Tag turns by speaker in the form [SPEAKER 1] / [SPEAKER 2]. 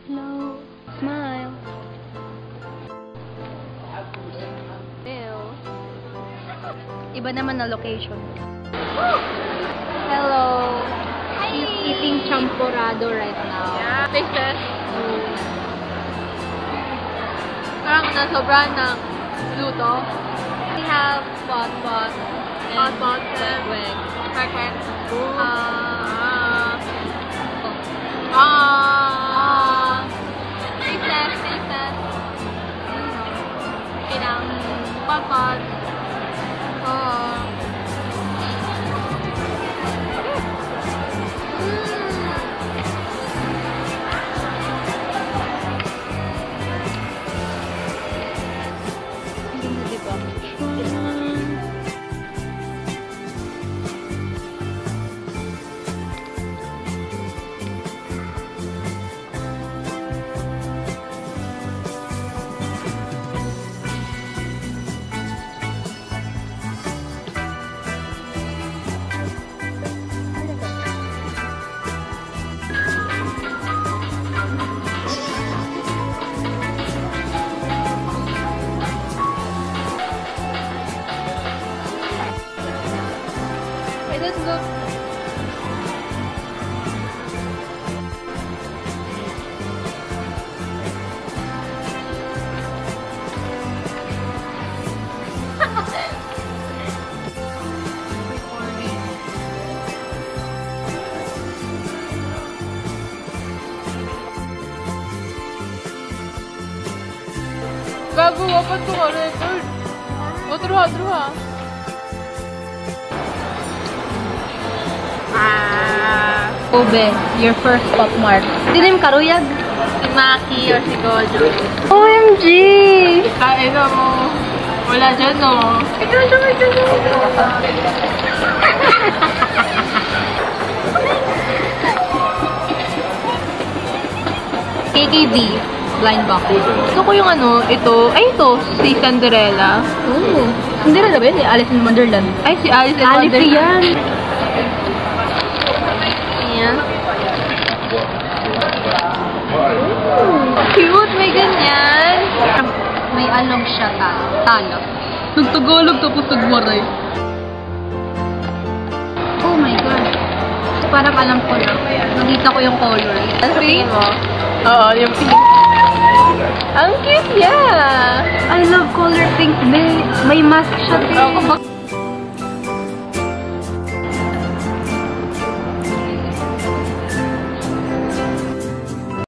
[SPEAKER 1] No. Smile. Ew. Iba naman na location. Hello. Hi. She's eating champurrado right now.
[SPEAKER 2] Yeah. Taste test. Parang nasobrahan ng luto.
[SPEAKER 1] We have pot and wing.
[SPEAKER 2] Perfect. Taste test. Okay lang. Pot.
[SPEAKER 1] It does look
[SPEAKER 2] Gago, wapat ko ka record. O, truha.
[SPEAKER 1] Ube, your first pop mark. Sino yung karuyag?
[SPEAKER 2] Si Maki or si Gojo.
[SPEAKER 1] OMG!
[SPEAKER 2] Kain na mo. Wala dyan, no?
[SPEAKER 1] Ikaw. KKB, blind box.
[SPEAKER 2] Gusto ko yung ano, ito, si Cinderella.
[SPEAKER 1] Oh, Cinderella ba yun? Alice in Wonderland.
[SPEAKER 2] Ay, si Alice in
[SPEAKER 1] Alice
[SPEAKER 2] Wonderland.
[SPEAKER 1] yan.
[SPEAKER 2] Ayan. Cute, may ganyan.
[SPEAKER 1] May alog siya talo.
[SPEAKER 2] Nagtagalog tapos nagwaray.
[SPEAKER 1] Oh my God. Parang alam ko na. Nakita ko yung color.
[SPEAKER 2] Ang tingin mo? Oo, yung pink. Ang cute niya!
[SPEAKER 1] I love color pink, babe. May mask siya, babe.